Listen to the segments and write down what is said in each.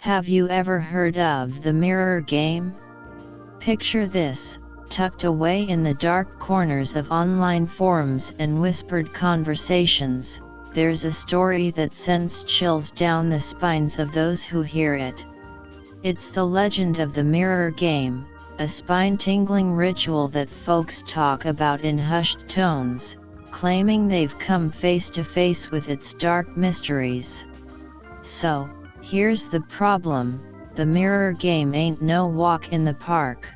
Have you ever heard of the mirror game? Picture this, tucked away in the dark corners of online forums and whispered conversations, there's a story that sends chills down the spines of those who hear it. It's the legend of the mirror game, a spine-tingling ritual that folks talk about in hushed tones, claiming they've come face to face with its dark mysteries. So, here's the problem, the mirror game ain't no walk in the park.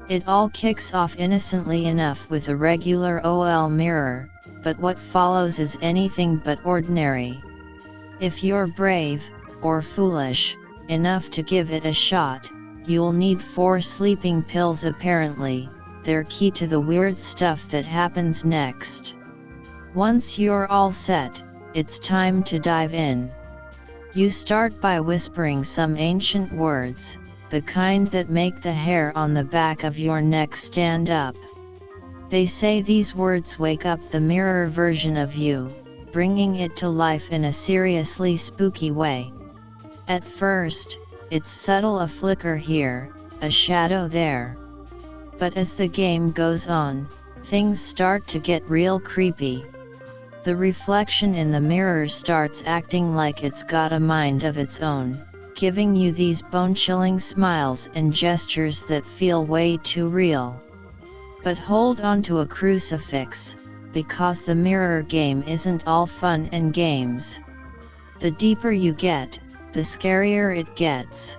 It all kicks off innocently enough with a regular OL mirror, but what follows is anything but ordinary. If you're brave, or foolish, enough to give it a shot, you'll need 4 sleeping pills apparently, they're key to the weird stuff that happens next. Once you're all set, it's time to dive in. You start by whispering some ancient words, the kind that make the hair on the back of your neck stand up. They say these words wake up the mirror version of you, bringing it to life in a seriously spooky way. At first, it's subtle, a flicker here, a shadow there. But as the game goes on, things start to get real creepy. The reflection in the mirror starts acting like it's got a mind of its own, giving you these bone-chilling smiles and gestures that feel way too real. But hold on to a crucifix, because the mirror game isn't all fun and games. The deeper you get, the scarier it gets.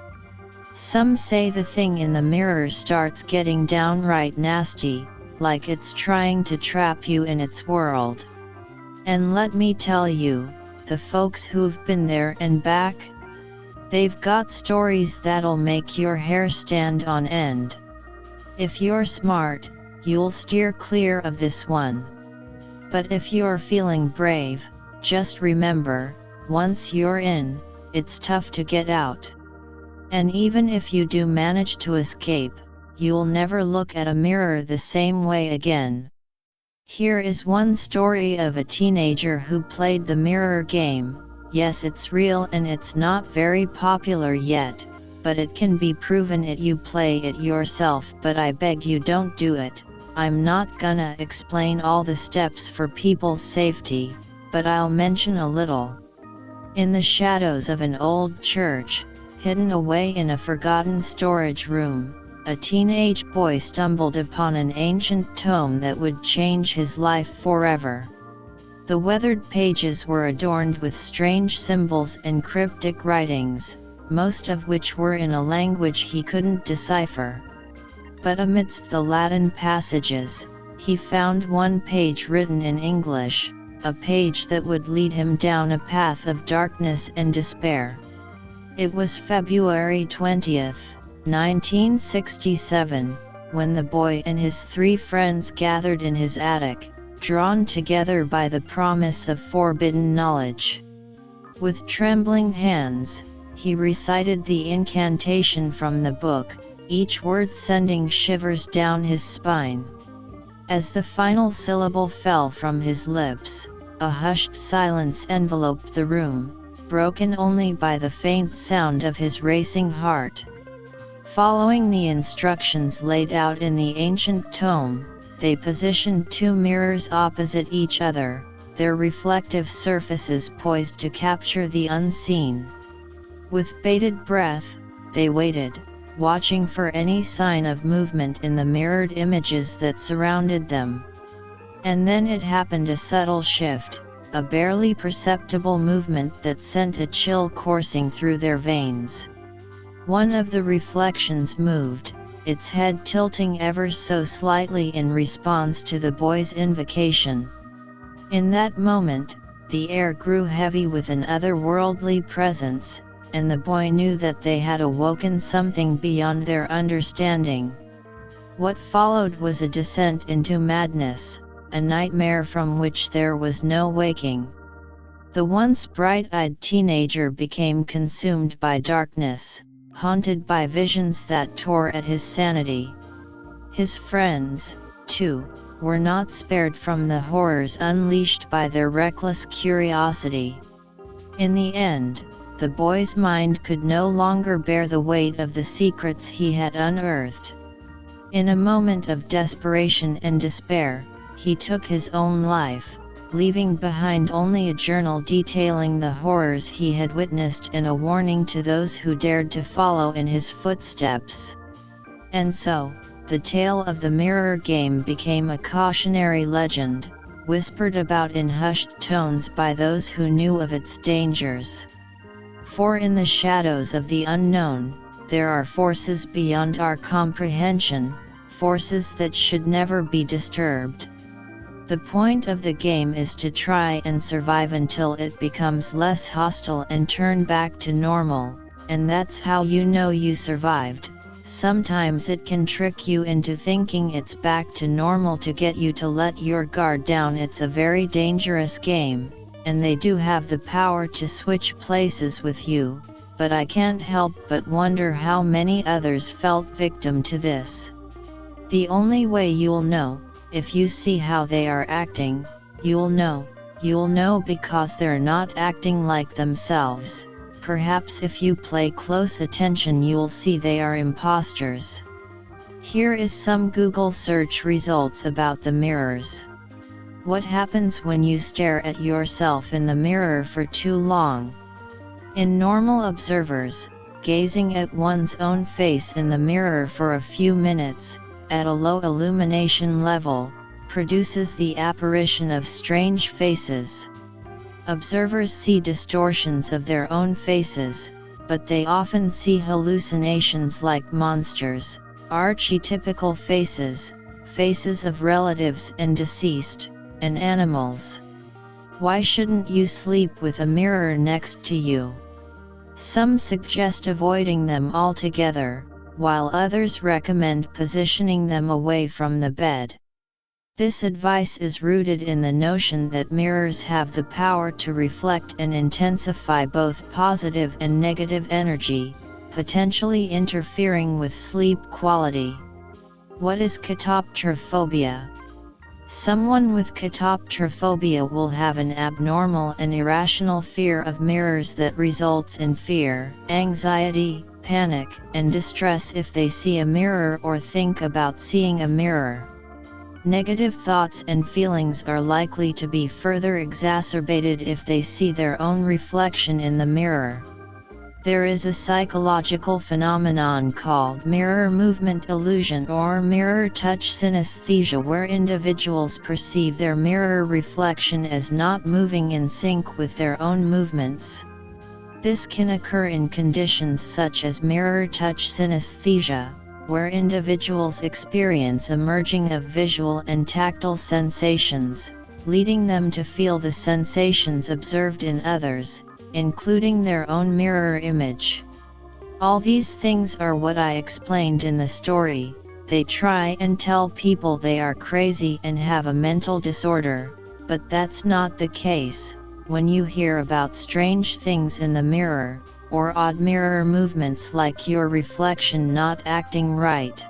Some say the thing in the mirror starts getting downright nasty, like it's trying to trap you in its world. And let me tell you, the folks who've been there and back, they've got stories that'll make your hair stand on end. If you're smart, you'll steer clear of this one. But if you're feeling brave, just remember, once you're in, it's tough to get out. And even if you do manage to escape, you'll never look at a mirror the same way again. Here is one story of a teenager who played the mirror game. Yes, it's real and it's not very popular yet, but it can be proven if you play it yourself. But I beg you, don't do it. I'm not gonna explain all the steps for people's safety, but I'll mention a little. In the shadows of an old church, hidden away in a forgotten storage room, a teenage boy stumbled upon an ancient tome that would change his life forever. The weathered pages were adorned with strange symbols and cryptic writings, most of which were in a language he couldn't decipher. But amidst the Latin passages, he found one page written in English, a page that would lead him down a path of darkness and despair. It was February 20th, 1967, when the boy and his 3 friends gathered in his attic, drawn together by the promise of forbidden knowledge. With trembling hands, he recited the incantation from the book, each word sending shivers down his spine. As the final syllable fell from his lips, a hushed silence enveloped the room, broken only by the faint sound of his racing heart. Following the instructions laid out in the ancient tome, they positioned 2 mirrors opposite each other, their reflective surfaces poised to capture the unseen. With bated breath, they waited, watching for any sign of movement in the mirrored images that surrounded them. And then it happened, a subtle shift, a barely perceptible movement that sent a chill coursing through their veins. One of the reflections moved, its head tilting ever so slightly in response to the boy's invocation. In that moment, the air grew heavy with an otherworldly presence, and the boy knew that they had awoken something beyond their understanding. What followed was a descent into madness, a nightmare from which there was no waking. The once bright-eyed teenager became consumed by darkness, haunted by visions that tore at his sanity. His friends, too, were not spared from the horrors unleashed by their reckless curiosity. In the end, the boy's mind could no longer bear the weight of the secrets he had unearthed. In a moment of desperation and despair, he took his own life, leaving behind only a journal detailing the horrors he had witnessed and a warning to those who dared to follow in his footsteps. And so, the tale of the mirror game became a cautionary legend, whispered about in hushed tones by those who knew of its dangers. For in the shadows of the unknown, there are forces beyond our comprehension, forces that should never be disturbed. The point of the game is to try and survive until it becomes less hostile and turn back to normal, and that's how you know you survived. Sometimes it can trick you into thinking it's back to normal to get you to let your guard down. It's a very dangerous game, and they do have the power to switch places with you, but I can't help but wonder how many others felt victim to this. The only way you'll know, if you see how they are acting, you'll know because they're not acting like themselves. Perhaps if you pay close attention you'll see they are imposters. Here is some Google search results about the mirrors. What happens when you stare at yourself in the mirror for too long? In normal observers, gazing at one's own face in the mirror for a few minutes, at a low illumination level, produces the apparition of strange faces. Observers see distortions of their own faces, but they often see hallucinations like monsters, archetypical faces, faces of relatives and deceased, and animals. Why shouldn't you sleep with a mirror next to you? Some suggest avoiding them altogether, while others recommend positioning them away from the bed. This advice is rooted in the notion that mirrors have the power to reflect and intensify both positive and negative energy, potentially interfering with sleep quality. What is catoptrophobia? Someone with catoptrophobia will have an abnormal and irrational fear of mirrors that results in fear, anxiety, panic, and distress if they see a mirror or think about seeing a mirror. Negative thoughts and feelings are likely to be further exacerbated if they see their own reflection in the mirror. There is a psychological phenomenon called mirror movement illusion or mirror touch synesthesia, where individuals perceive their mirror reflection as not moving in sync with their own movements. This can occur in conditions such as mirror touch synesthesia, where individuals experience a merging of visual and tactile sensations, leading them to feel the sensations observed in others, including their own mirror image. All these things are what I explained in the story. They try and tell people they are crazy and have a mental disorder, but that's not the case. When you hear about strange things in the mirror, or odd mirror movements like your reflection not acting right,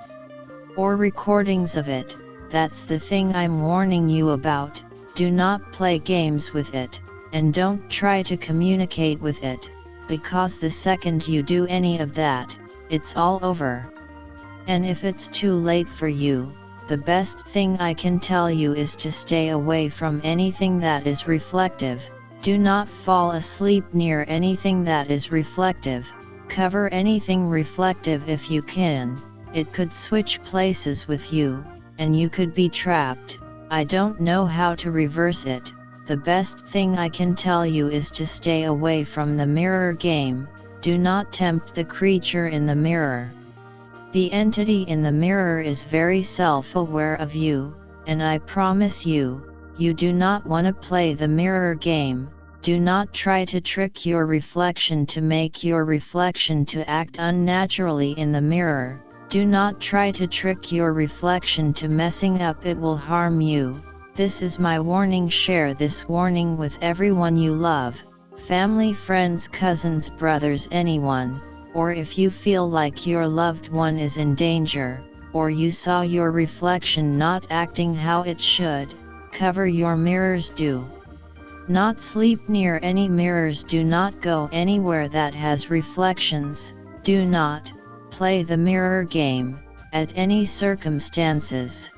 or recordings of it, that's the thing I'm warning you about. Do not play games with it, and don't try to communicate with it, because the second you do any of that, it's all over. And if it's too late for you, the best thing I can tell you is to stay away from anything that is reflective. Do not fall asleep near anything that is reflective. Cover anything reflective if you can. It could switch places with you, and you could be trapped. I don't know how to reverse it. The best thing I can tell you is to stay away from the mirror game. Do not tempt the creature in the mirror. The entity in the mirror is very self-aware of you, and I promise you, you do not want to play the mirror game. Do not try to trick your reflection to make your reflection to act unnaturally in the mirror. Do not try to trick your reflection to messing up. It will harm you. This is my warning. Share this warning with everyone you love, family, friends, cousins, brothers, anyone, or if you feel like your loved one is in danger, or you saw your reflection not acting how it should, cover your mirrors. Do Not sleep near any mirrors. Do not go anywhere that has reflections. Do not play the mirror game, at any circumstances.